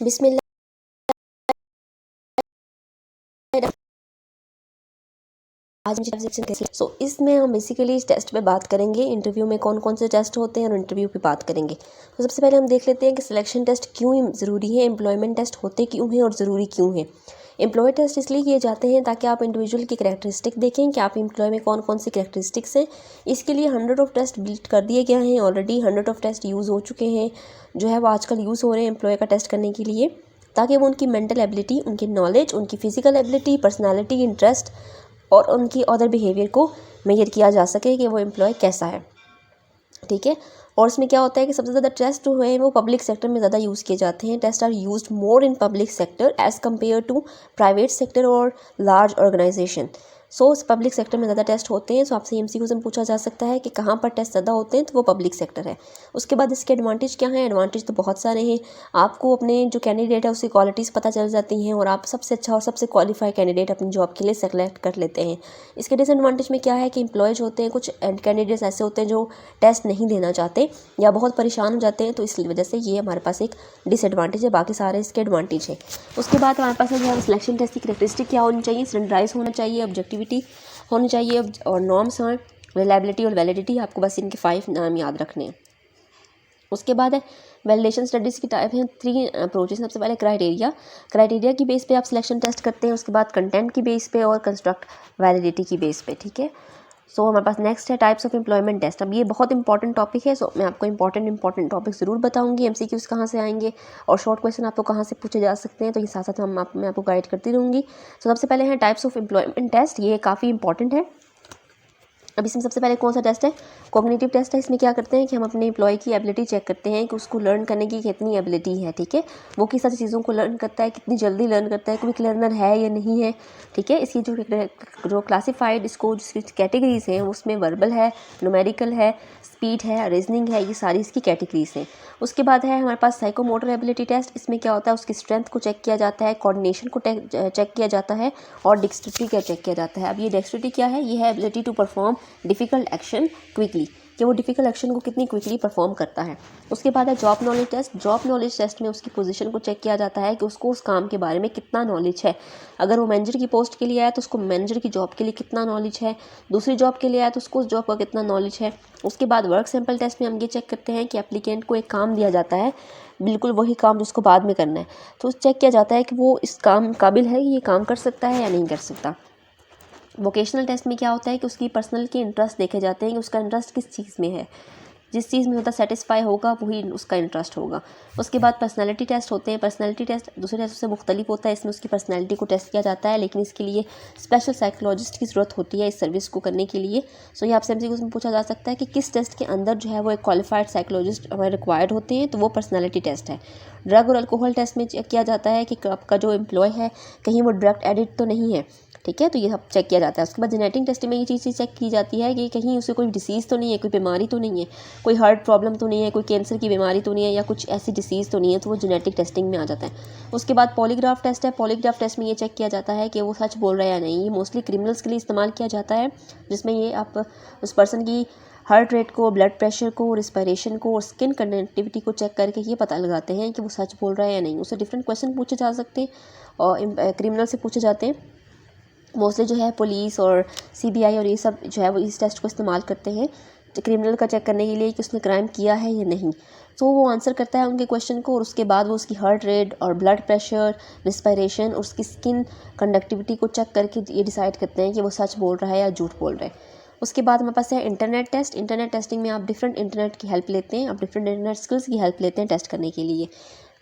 बिस्मिल्लाह। आज हम सेक्शन कैसे इसमें हम बेसिकली इस टेस्ट पे बात करेंगे, इंटरव्यू में कौन कौन से टेस्ट होते हैं और इंटरव्यू पे बात करेंगे। तो सबसे पहले हम देख लेते हैं कि सिलेक्शन टेस्ट क्यों ज़रूरी है, एम्प्लॉयमेंट टेस्ट होते क्यों हैं और ज़रूरी क्यों है। एम्प्लॉय टेस्ट इसलिए किए जाते हैं ताकि आप इंडिविजुअल की कैरेक्टरिस्टिक देखें कि आप एम्प्लॉय में कौन कौन सी कैरेक्टरिस्टिक्स हैं। इसके लिए 100 ऑफ टेस्ट बिल्ड कर दिए गए हैं ऑलरेडी। 100 ऑफ टेस्ट यूज़ हो चुके हैं, जो है वो आजकल यूज़ हो रहे हैं एम्प्लॉय का टेस्ट करने के लिए, ताकि वो उनकी मेंटल एबिलिटी, उनकी नॉलेज, उनकी फिजिकल एबिलिटी, पर्सनैलिटी, इंटरेस्ट और उनकी अदर बिहेवियर को मेजर किया जा सके कि वो एम्प्लॉय कैसा है। ठीक है। और इसमें क्या होता है कि सबसे ज़्यादा टेस्ट जो है वो पब्लिक सेक्टर में ज़्यादा यूज़ किए जाते हैं। Test are used more in public sector as compared to private sector और large organisation. So public sector में ज़्यादा टेस्ट होते हैं। सो आपसे एमसीक्यू से पूछा जा सकता है कि कहाँ पर टेस्ट ज़्यादा होते हैं, तो वो पब्लिक सेक्टर है। उसके बाद इसके एडवांटेज क्या हैं? एडवांटेज तो बहुत सारे हैं। आपको अपने जो कैंडिडेट है उसकी क्वालिटीज़ पता चल जाती हैं और आप सबसे अच्छा और सबसे क्वालिफाई कैंडिडेट अपनी जॉब के लिए सेलेक्ट कर लेते हैं। इसके डिसएडवांटेज में क्या है कि एम्प्लॉयज होते हैं, कुछ कैंडिडेट्स ऐसे होते हैं जो टेस्ट नहीं देना चाहते या बहुत परेशान हो जाते हैं, तो इस वजह से ये हमारे पास एक डिसएडवांटेज है। बाकी सारे इसके एडवांटेज है। उसके बाद हमारे पास जो है सिलेक्शन टेस्ट की कैरेक्टरिस्टिक क्या होनी चाहिए? स्टैंडर्डाइज होना चाहिए, ऑब्जेक्टिविटी होनी चाहिए और नॉर्म्स हैं, रिलायबिलिटी और वैलिडिटी। आपको बस इनके 5 नाम याद रखने हैं। उसके बाद है वैलिडेशन स्टडीज़ की टाइप हैं 3 अप्रोचेस। सबसे पहले क्राइटेरिया की बेस पे आप सिलेक्शन टेस्ट करते हैं। उसके बाद कंटेंट की बेस पे और कंस्ट्रक्ट वैलिडिटी की बेस पे। ठीक है। सो हमारे पास नेक्स्ट है टाइप्स ऑफ एम्प्लॉयमेंट टेस्ट। अब ये बहुत इंपॉर्टेंट टॉपिक है। सो मैं आपको इंपॉर्टेंट टॉपिक ज़रूर बताऊंगी। एमसीक्यूज़ कहाँ से आएंगे और शॉर्ट क्वेश्चन आपको कहाँ से पूछे जा सकते हैं, तो ये साथ साथ मैं आपको गाइड करती रहूँगी। सो सबसे पहले है टाइप्स ऑफ एम्प्लॉयमेंट टेस्ट। ये काफ़ी इंपॉर्टेंट है। अब इसमें सबसे पहले कौन सा टेस्ट है? कॉग्निटिव टेस्ट है। इसमें क्या करते हैं कि हम अपने एम्प्लॉय की एबिलिटी चेक करते हैं कि उसको लर्न करने की कितनी एबिलिटी है। ठीक है। वो किस सारी चीज़ों को लर्न करता है, कितनी जल्दी लर्न करता है, क्विक लर्नर है या नहीं है। ठीक है। इसकी जो क्लासिफाइड इसको जिसकी कैटेगरीज हैं उसमें वर्बल है, न्यूमेरिकल है, स्पीड है, रीजनिंग है, ये सारी इसकी कैटेगरीज हैं। उसके बाद है हमारे पास साइकोमोटर एबिलिटी टेस्ट। इसमें क्या होता है, उसकी स्ट्रेंथ को चेक किया जाता है, कोऑर्डिनेशन को चेक किया जाता है और डेक्स्ट्रिटी का चेक किया जाता है। अब ये डेक्स्ट्रिटी क्या है? ये है ability to perform difficult action quickly, कि वो डिफ़िकल्ट एक्शन को कितनी क्विकली परफॉर्म करता है। उसके बाद है job knowledge test. Job knowledge test में उसकी पोजीशन को चेक किया जाता है कि उसको उस काम के बारे में कितना नॉलेज है। अगर वो मैनेजर की पोस्ट के लिए आया तो उसको मैनेजर की जॉब के लिए कितना नॉलेज है, दूसरी जॉब के लिए आया तो उसको उस जॉब का कितना नॉलेज है। उसके बाद वर्क सैंपल टेस्ट में हम ये चेक करते हैं कि एप्लीकेंट को एक काम दिया जाता है, बिल्कुल वही काम जिसको बाद में करना है, तो चेक किया जाता है कि वो इस काम काबिल है, ये काम कर सकता है या नहीं कर सकता। वोकेशनल टेस्ट में क्या होता है कि उसकी पर्सनल के इंटरेस्ट देखे जाते हैं कि उसका इंटरेस्ट किस चीज़ में है। जिस चीज़ में ज़्यादा सेटिस्फाई होगा वही उसका इंटरेस्ट होगा। उसके बाद पर्सनैलिटी टेस्ट होते हैं। पर्सनैलिटी टेस्ट दूसरे टेस्ट से मुख्तलिफ होता है। इसमें उसकी पर्सनैलिटी को टेस्ट किया जाता है, लेकिन इसके लिए स्पेशल साइकोलॉजिस्ट की ज़रूरत होती है इस सर्विस को करने के लिए। सो ये आपसे एमसीक्यू में पूछा जा सकता है कि किस टेस्ट के अंदर जो है वो एक क्वालिफाइड साइकोलॉजिस्ट हमारे रिक्वायर्ड होते हैं, तो वो पर्सनैलिटी टेस्ट है। ड्रग और अल्कोहल टेस्ट में चेक किया जाता है कि आपका जो एम्प्लॉय है कहीं वो ड्रग एडिक्ट तो नहीं है। ठीक है। तो ये सब चेक किया जाता है। उसके बाद जेनेटिक टेस्ट में ये चीज़ चेक की जाती है कि कहीं उसे कोई डिसीज़ तो नहीं है, कोई बीमारी तो नहीं है, कोई हार्ट प्रॉब्लम तो नहीं है, कोई कैंसर की बीमारी तो नहीं है या कुछ ऐसी डिसीज़ तो नहीं है, तो वो जेनेटिक टेस्टिंग में आ जाता है। उसके बाद पॉलीग्राफ टेस्ट है। पॉलीग्राफ टेस्ट में ये चेक किया जाता है कि वो सच बोल रहा है या नहीं। ये मोस्टली क्रिमिनल्स के लिए इस्तेमाल किया जाता है, जिसमें ये आप उस पर्सन की हार्ट रेट को, ब्लड प्रेशर को, रिस्पायरेशन को और स्किन कंडक्टिविटी को चेक करके ये पता लगाते हैं कि वो सच बोल रहा है या नहीं। उससे डिफरेंट क्वेश्चन पूछे जा सकते हैं और क्रिमिनल से पूछे जाते हैं। मोस्टली जो है पुलिस और सीबीआई और ये सब जो है वो इस टेस्ट को इस्तेमाल करते हैं क्रिमिनल का चेक करने के लिए कि उसने क्राइम किया है या नहीं। तो वो आंसर करता है उनके क्वेश्चन को और उसके बाद वो उसकी हार्ट रेट और ब्लड प्रेशर, रिस्पायरेशन और उसकी स्किन कंडक्टिविटी को चेक करके ये डिसाइड करते हैं कि वो सच बोल रहा है या झूठ बोल रहा है। उसके बाद हमारे पास है इंटरनेट टेस्ट। इंटरनेट टेस्टिंग में आप डिफरेंट इंटरनेट की हेल्प लेते हैं, आप डिफरेंट इंटरनेट स्किल्स की हेल्प लेते हैं टेस्ट करने के लिए।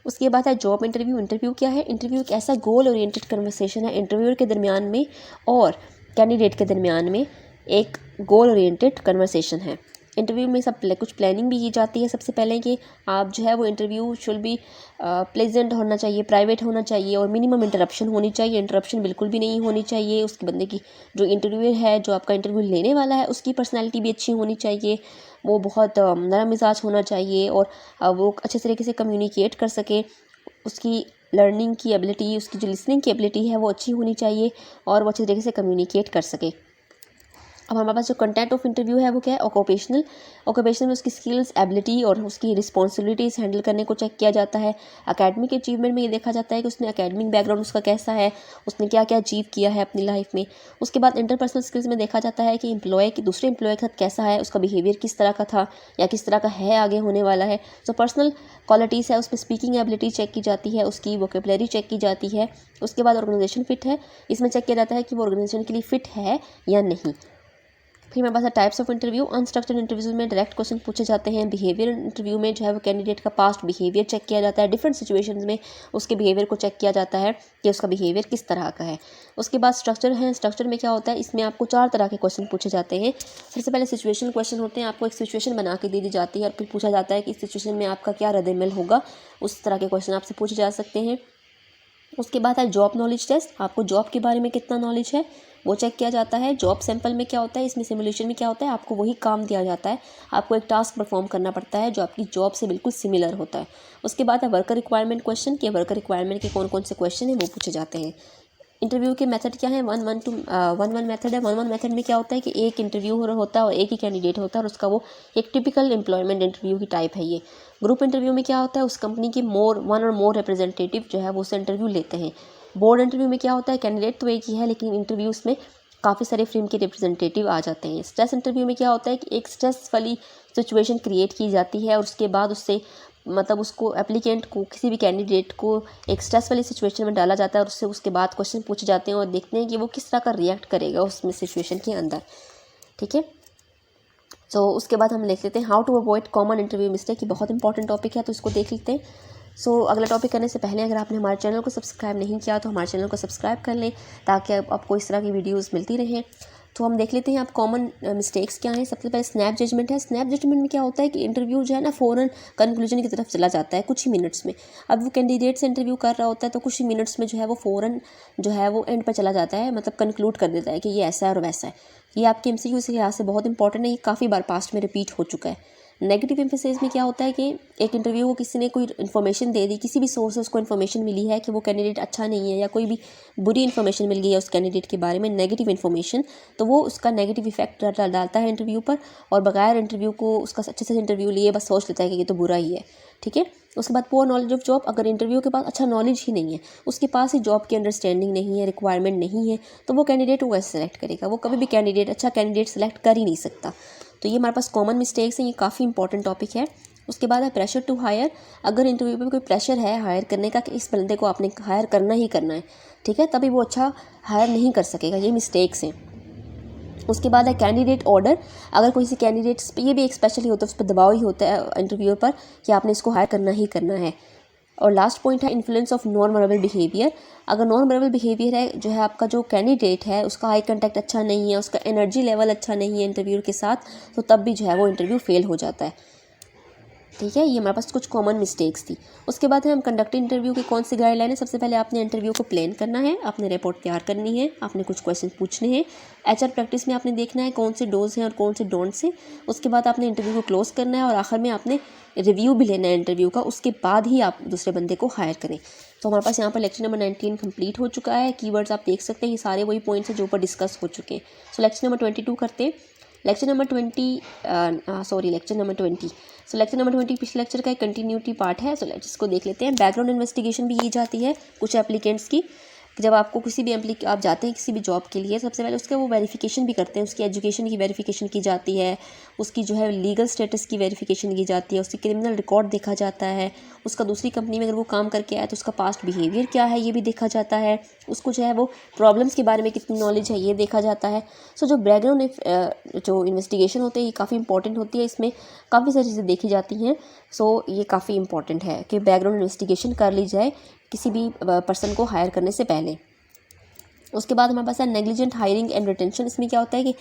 उसके बाद है जॉब इंटरव्यू। इंटरव्यू क्या है? इंटरव्यू एक ऐसा गोल ओरिएंटेड कन्वर्सेशन है इंटरव्यूअर के दरमियान में और कैंडिडेट के दरमियान में एक गोल ओरिएंटेड कन्वर्सेशन है। इंटरव्यू में सब कुछ प्लानिंग भी की जाती है। सबसे पहले कि आप जो है वो इंटरव्यू शुड बी प्लेजेंट होना चाहिए, प्राइवेट होना चाहिए और मिनिमम इंटरप्शन होनी चाहिए। इंटरप्शन बिल्कुल भी नहीं होनी चाहिए। उसके बंदे की जो इंटरव्यूअर है, जो आपका इंटरव्यू लेने वाला है, उसकी पर्सनैलिटी भी अच्छी होनी चाहिए। वो बहुत नरम मिजाज होना चाहिए और वो अच्छे तरीके से कम्युनिकेट कर सके। उसकी लर्निंग की एबिलिटी, उसकी जो लिसनिंग की एबिलिटी है वो अच्छी होनी चाहिए और वो अच्छे तरीके से कम्युनिकेट कर सके। अब हमारे पास जो कंटेंट ऑफ इंटरव्यू है वो क्या है, ऑक्यूपेशनल में उसकी स्किल्स, एबिलिटी और उसकी रिस्पॉन्सिबिलिटीज़ हैंडल करने को चेक किया जाता है। एकेडमिक अचीवमेंट में ये देखा जाता है कि उसने एकेडमिक बैकग्राउंड उसका कैसा है, उसने क्या क्या अचीव किया है अपनी लाइफ में। उसके बाद इंटरपर्सनल स्किल्स में देखा जाता है कि दूसरे एम्प्लॉय के साथ कैसा है, उसका बिहेवियर किस तरह का था या किस तरह का है, आगे होने वाला है। जो पर्सनल क्वालिटीज़ है उसमें स्पीकिंग एबिलिटी चेक की जाती है, उसकी वोकेबलरी चेक की जाती है। उसके बाद ऑर्गेनाइजेशन फिट है, इसमें चेक किया जाता है कि वो ऑर्गेनाइजेशन के लिए फिट है या नहीं। फिर मेरे पास है types of interview. Unstructured interviews में डायरेक्ट क्वेश्चन पूछे जाते हैं। बिहेवियर इंटरव्यू में जो है वो कैंडिडेट का पास्ट बिहेवियर चेक किया जाता है। डिफरेंट सिचुएशंस में उसके बिहेवियर को चेक किया जाता है कि उसका बिहेवियर किस तरह का है। उसके बाद स्ट्रक्चर है। स्ट्रक्चर में क्या होता है, इसमें आपको 4 तरह के क्वेश्चन पूछे जाते हैं। सबसे पहले सिचुएशनल क्वेश्चन होते हैं। आपको एक सिचुएशन बना के दे दी जाती है और फिर पूछा जाता है कि इस सिचुएशन में आपका क्या रद्द-ए-अमल होगा। उस तरह के क्वेश्चन आपसे पूछे जा सकते हैं। उसके बाद है जॉब नॉलेज टेस्ट। आपको जॉब के बारे में कितना नॉलेज है वो चेक किया जाता है। जॉब सैंपल में क्या होता है, इसमें सिमुलेशन में क्या होता है, आपको वही काम दिया जाता है, आपको एक टास्क परफॉर्म करना पड़ता है जो आपकी जॉब से बिल्कुल सिमिलर होता है। उसके बाद है वर्कर रिक्वायरमेंट क्वेश्चन कि वर्कर रिक्वायरमेंट के कौन कौन से क्वेश्चन हैं वो पूछे जाते हैं। इंटरव्यू के मेथड क्या है, 1-1 मेथड है। 1-1 मेथड में क्या होता है कि एक इंटरव्यू होता है और एक ही कैंडिडेट होता है और उसका वो एक टिपिकल एम्प्लॉयमेंट इंटरव्यू की टाइप है ये। ग्रुप इंटरव्यू में क्या होता है, उस कंपनी के वन और मोर रिप्रेजेंटेटिव जो है वो उससे इंटरव्यू लेते हैं। बोर्ड इंटरव्यू में क्या होता है, कैंडिडेट तो एक ही है लेकिन इंटरव्यूज़ में काफ़ी सारे फिल्म के रिप्रेजेंटेटिव आ जाते हैं। स्ट्रेस इंटरव्यू में क्या होता है कि एक स्ट्रेस वाली सिचुएशन क्रिएट की जाती है और उसके बाद उससे उसको एप्लीकेंट को, किसी भी कैंडिडेट को एक स्ट्रेस वाली सिचुएशन में डाला जाता है और उससे उसके बाद क्वेश्चन पूछे जाते हैं और देखते हैं कि वो किस तरह का रिएक्ट करेगा उसमें सिचुएशन के अंदर। ठीक है, तो उसके बाद हम लिख लेते हैं how to avoid common interview mistake. ये बहुत इंपॉर्टेंट टॉपिक है तो इसको देख लेते हैं। अगला टॉपिक करने से पहले अगर आपने हमारे चैनल को सब्सक्राइब नहीं किया तो हमारे चैनल को सब्सक्राइब कर लें ताकि आपको इस तरह की वीडियोस मिलती रहें। तो हम देख लेते हैं आप कॉमन मिस्टेक्स क्या हैं। सबसे पहले स्नैप जजमेंट है। स्नैप जजमेंट में क्या होता है कि इंटरव्यू जो है ना फ़ौरन कंक्लूजन की तरफ चला जाता है कुछ ही मिनट्स में। अब वो कैंडिडेट से इंटरव्यू कर रहा होता है तो कुछ ही मिनट्स में जो है वो फ़ौरन जो है वो एंड पर चला जाता है, मतलब कंक्लूड कर देता है कि ये ऐसा है और वैसा है। ये आपके MCQ के लिहाज से बहुत इंपॉर्टेंट है, ये काफ़ी बार पास्ट में रिपीट हो चुका है। नेगेटिव एम्फेसिस में क्या होता है कि एक इंटरव्यू को किसी ने कोई इन्फॉर्मेशन दे दी, किसी भी सोर्स से उसको इन्फॉर्मेशन मिली है कि वो कैंडिडेट अच्छा नहीं है या कोई भी बुरी इन्फॉर्मेशन मिल गई है उस कैंडिडेट के बारे में, नेगेटिव इन्फॉर्मेशन, तो वो उसका नेगेटिव इफेक्ट डालता है इंटरव्यू पर और बगैर इंटरव्यू को उसका अच्छे से इंटरव्यू लिए बस सोच लेता है कि ये तो बुरा ही है। ठीक है, उसके बाद पुअर नॉलेज ऑफ जॉब। अगर इंटरव्यू के पास अच्छा नॉलेज ही नहीं है, उसके पास ही जॉब की अंडरस्टैंडिंग नहीं है, रिक्वायरमेंट नहीं है, तो वो कैंडिडेट वो कैसे सेलेक्ट करेगा, वो कभी भी अच्छा कैंडिडेट सेलेक्ट कर ही नहीं सकता। तो ये हमारे पास कॉमन मिस्टेक्स हैं, ये काफ़ी इंपॉर्टेंट टॉपिक है। उसके बाद है प्रेशर टू हायर। अगर इंटरव्यू पे कोई प्रेशर है हायर करने का कि इस बंदे को आपने हायर करना ही करना है, ठीक है, तभी वो अच्छा हायर नहीं कर सकेगा, ये मिस्टेक्स हैं। उसके बाद है कैंडिडेट ऑर्डर। अगर कोई कैंडिडेट्स पे ये भी एक स्पेशली होता है, उस पर दबाव ही होता है इंटरव्यू पर कि आपने इसको हायर करना ही करना है। और लास्ट पॉइंट है influence of non verbal behaviour. अगर नॉन वर्बल बिहेवियर है जो है आपका जो कैंडिडेट है उसका आई कांटेक्ट अच्छा नहीं है, उसका एनर्जी लेवल अच्छा नहीं है इंटरव्यू के साथ, तो तब भी जो है वो इंटरव्यू फेल हो जाता है। ठीक है, ये हमारे पास कुछ कॉमन मिस्टेक्स थी। उसके बाद है हम कंडक्टिंग इंटरव्यू की कौन सी गाइडलाइन है। सबसे पहले आपने इंटरव्यू को प्लान करना है, आपने रिपोर्ट तैयार करनी है, आपने कुछ क्वेश्चन पूछने हैं। HR प्रैक्टिस में आपने देखना है कौन से डोज हैं और कौन से डोंट्स हैं। उसके बाद आपने इंटरव्यू को क्लोज करना है और आखिर में आपने रिव्यू भी लेना है इंटरव्यू का, उसके बाद ही आप दूसरे बंदे को हायर करें। तो हमारे पास यहाँ पर लेक्चर नंबर 19 कंप्लीट हो चुका है। कीवर्ड्स आप देख सकते हैं, ये सारे वही पॉइंट्स हैं जो ऊपर डिस्कस हो चुके हैं। लेक्चर नंबर 22 करते हैं। लेक्चर नंबर 20 सो लेक्चर नंबर 20 पिछले लेक्चर का एक कंटिन्यूटी पार्ट है। इसको देख लेते हैं। बैकग्राउंड इन्वेस्टिगेशन भी की जाती है कुछ एप्लीकेंट्स की। जब आपको किसी भी आप जाते हैं किसी भी जॉब के लिए, सबसे पहले उसका वो वेरिफिकेशन भी करते हैं, उसकी एजुकेशन की वेरिफिकेशन की जाती है, उसकी जो है लीगल स्टेटस की वेरिफिकेशन की जाती है, उसकी क्रिमिनल रिकॉर्ड देखा जाता है, उसका दूसरी कंपनी में अगर वो काम करके आया तो उसका पास्ट बिहेवियर क्या है ये भी देखा जाता है, उसको जो है वो प्रॉब्लम्स के बारे में कितनी नॉलेज है ये देखा जाता है। जो बैकग्राउंड जो इन्वेस्टिगेशन होते हैं ये काफ़ी इंपॉर्टेंट होती है, इसमें काफ़ी सारी चीज़ें देखी जाती हैं। ये काफ़ी इंपॉर्टेंट है कि बैकग्राउंड इन्वेस्टिगेशन कर ली जाए किसी भी पर्सन को हायर करने से पहले। उसके बाद हमारे पास है नेग्लिजेंट हायरिंग एंड रिटेंशन। इसमें क्या होता है कि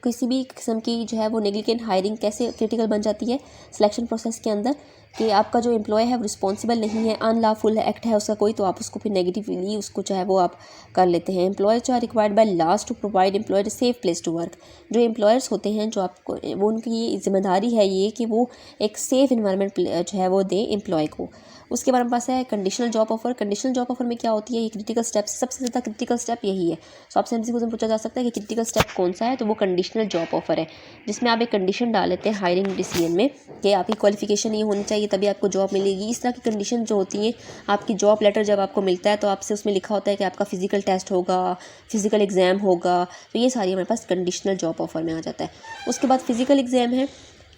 किसी भी किस्म की जो है वो नेग्लिजेंट हायरिंग कैसे क्रिटिकल बन जाती है सिलेक्शन प्रोसेस के अंदर। कि आपका जो एम्प्लॉय है वो रिस्पॉन्सिबल नहीं है, अनलॉफुल एक्ट है उसका कोई, तो आप उसको फिर नेगेटिवली उसको चाहे वो आप कर लेते हैं। Employers are required by laws to provide employer safe place to work. जो एम्प्लॉयर्स होते हैं जो आपको वो उनकी जिम्मेदारी है ये कि वो एक सेफ़ इन्वायरमेंट जो है वो दें एम्प्लॉय को। उसके बाद हमारे पास है conditional job offer. Conditional job offer में क्या होती है, ये क्रिटिकल स्टेप, सबसे ज़्यादा क्रिटिकल स्टेप यही है। तो आपसे एमसीक्यू क्वेश्चन पूछा जा सकता है कि क्रिटिकल स्टेप कौन सा है, तो वो कंडीशनल जॉब ऑफर है, जिसमें आप एक कंडीशन डाल लेते हैं हायरिंग डिसीजन में कि आपकी क्वालिफिकेशन ये होनी चाहिए तभी आपको जॉब मिलेगी। इस तरह की कंडीशन जो होती हैं, आपकी जॉब लेटर जब आपको मिलता है तो आपसे उसमें लिखा होता है कि आपका फिजिकल टेस्ट होगा, फिजिकल एग्ज़ाम होगा, तो ये सारी हमारे पास कंडीशनल जॉब ऑफर में आ जाता है। उसके बाद फिजिकल एग्ज़ाम है,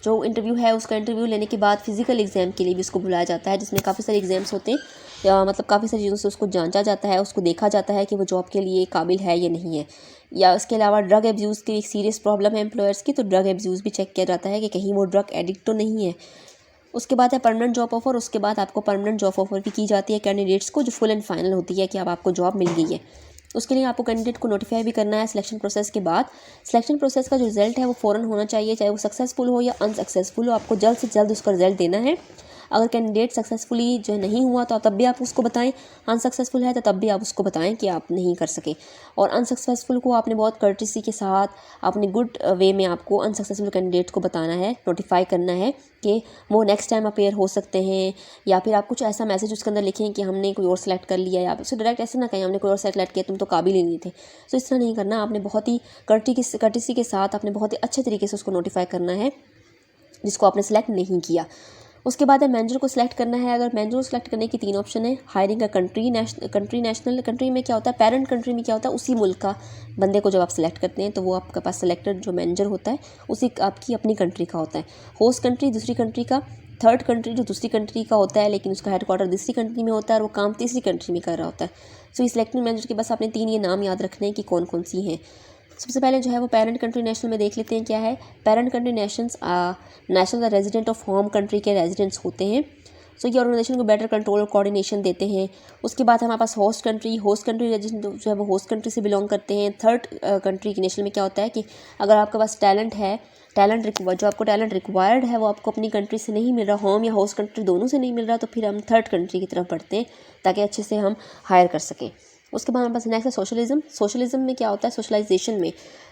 जो इंटरव्यू है उसका इंटरव्यू लेने के बाद फिजिकल एग्ज़ाम के लिए भी उसको बुलाया जाता है, जिसमें काफ़ी सारे एग्ज़ाम्स होते हैं, या मतलब काफ़ी सारी चीज़ों से उसको जांचा जाता है, उसको देखा जाता है कि वो जॉब के लिए काबिल है या नहीं है। या इसके अलावा ड्रग एब्यूज़ की एक सीरियस प्रॉब्लम है एम्प्लॉयर्स की, तो ड्रग एब्यूज़ भी चेक किया जाता है कि कहीं वो ड्रग एडिक्ट तो नहीं है। उसके बाद है परमानेंट जॉब ऑफर। उसके बाद आपको परमानेंट जॉब ऑफर भी की जाती है कैंडिडेट्स को, जो फुल एंड फाइनल होती है कि अब आपको जॉब मिल गई है। उसके लिए आपको कैंडिडेट को नोटिफाई भी करना है सिलेक्शन प्रोसेस के बाद। सिलेक्शन प्रोसेस का जो रिजल्ट है वो फ़ौरन होना चाहिए, चाहे वो सक्सेसफुल हो या अनसक्सेसफुल हो, आपको जल्द से जल्द उसका रिजल्ट देना है। अगर कैंडिडेट सक्सेसफुली जो नहीं हुआ तो तब भी आप उसको बताएं, अनसक्सेसफुल है तो तब भी आप उसको बताएं कि आप नहीं कर सके। और अनसक्सेसफुल को आपने बहुत कर्टिसी के साथ अपने गुड वे में आपको अनसक्सेसफुल कैंडिडेट को बताना है, नोटिफाई करना है कि वो नेक्स्ट टाइम अपेयर हो सकते हैं, या फिर आप कुछ ऐसा मैसेज उसके अंदर लिखें कि हमने कोई और सेलेक्ट कर लिया, या उससे डायरेक्ट ऐसे ना कहें हमने कोई और सेलेक्ट किया, तुम तो काबिल ही नहीं थे। तो इस तरह नहीं करना, आपने बहुत ही कर्टिसी के साथ आपने बहुत ही अच्छे तरीके से उसको नोटिफाई करना है जिसको आपने सेलेक्ट नहीं किया। उसके बाद है मैनेजर को सिलेक्ट करना है। अगर मैनेजर को सिलेक्ट करने की 3 ऑप्शन है, हायरिंग का कंट्री, नेशनल कंट्री में क्या होता है, पेरेंट कंट्री में क्या होता है, उसी मुल्क का बंदे को जब आप सिलेक्ट करते हैं तो वो आपके पास सिलेक्टेड जो मैनेजर होता है उसी आपकी अपनी कंट्री का होता है। होस्ट कंट्री दूसरी कंट्री का, थर्ड कंट्री जो दूसरी कंट्री का होता है लेकिन उसका हेडक्वार्टर दूसरी कंट्री में होता है और वो काम तीसरी कंट्री में कर रहा होता है। सो इस सिलेक्टिंग मैनेजर के बस आपने 3 ये नाम याद रखने हैं कि कौन कौन सी हैं। सबसे पहले जो है वो पेरेंट कंट्री नेशनल में देख लेते हैं क्या है। Parent country national resident of home country के रेजिडेंट्स होते हैं। सो ये ऑर्गेनाइजेशन को बेटर कंट्रोल और कोऑर्डिनेशन देते हैं। उसके बाद हमारे पास होस्ट कंट्री रेजिडेंट जो है वो होस्ट कंट्री से बिलोंग करते हैं। थर्ड कंट्री की नेशनल में क्या होता है कि अगर आपके पास जो आपको टैलेंट रिक्वायर्ड है वो आपको अपनी कंट्री से नहीं मिल रहा, होम या होस्ट कंट्री दोनों से नहीं मिल रहा, तो फिर हम थर्ड कंट्री की तरफ बढ़ते हैं ताकि अच्छे से हम हायर कर सकें। उसके बाद हमारे पास नेक्स्ट है सोशलिज्म में क्या होता है,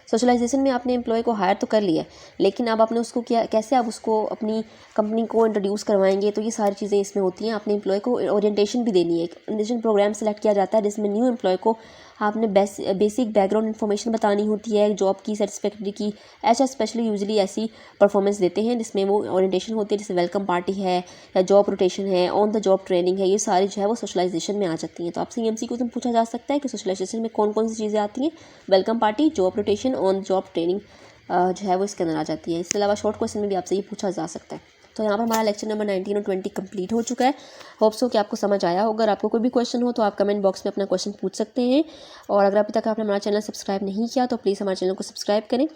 सोशलाइजेशन में आपने एम्प्लॉय को हायर तो कर लिया, लेकिन अब आपने उसको कैसे आप उसको अपनी कंपनी को इंट्रोड्यूस करवाएंगे, तो ये सारी चीज़ें इसमें होती हैं। आपने एम्प्लॉय को ओरिएंटेशन भी देनी है, ओरिएंटेशन प्रोग्राम सेलेक्ट किया जाता है जिसमें न्यू एम्प्लॉय को आपने बेसिक बैकग्राउंड इन्फॉर्मेशन बतानी होती है, जॉब की सर्टिफिकेट की। एचआर स्पेशली यूजुअली ऐसी परफॉर्मेंस देते हैं जिसमें वो ओरिएंटेशन होती है, जैसे वेलकम पार्टी है या जॉब रोटेशन है, ऑन द जॉब ट्रेनिंग है, ये सारी जो है वो सोशलाइजेशन में आ जाती हैं। तो आपसे एमसीक्यू क्वेश्चन पूछा जा सकता है कि सोशलाइजेशन में कौन कौन सी चीज़ें आती हैं, welcome party, job rotation, on job training जो है वो इसके अंदर आ जाती है। इसके अलावा शॉर्ट क्वेश्चन में भी आपसे ये पूछा जा सकता है। तो यहाँ पर हमारा लेक्चर नंबर 19 और 20 कंप्लीट हो चुका है। होप सो कि आपको समझ आया होगा। अगर आपको कोई भी क्वेश्चन हो तो आप कमेंट बॉक्स में अपना क्वेश्चन पूछ सकते हैं। और अगर अभी तक आपने हमारा चैनल सब्सक्राइब नहीं किया तो प्लीज़ हमारे चैनल को सब्सक्राइब करें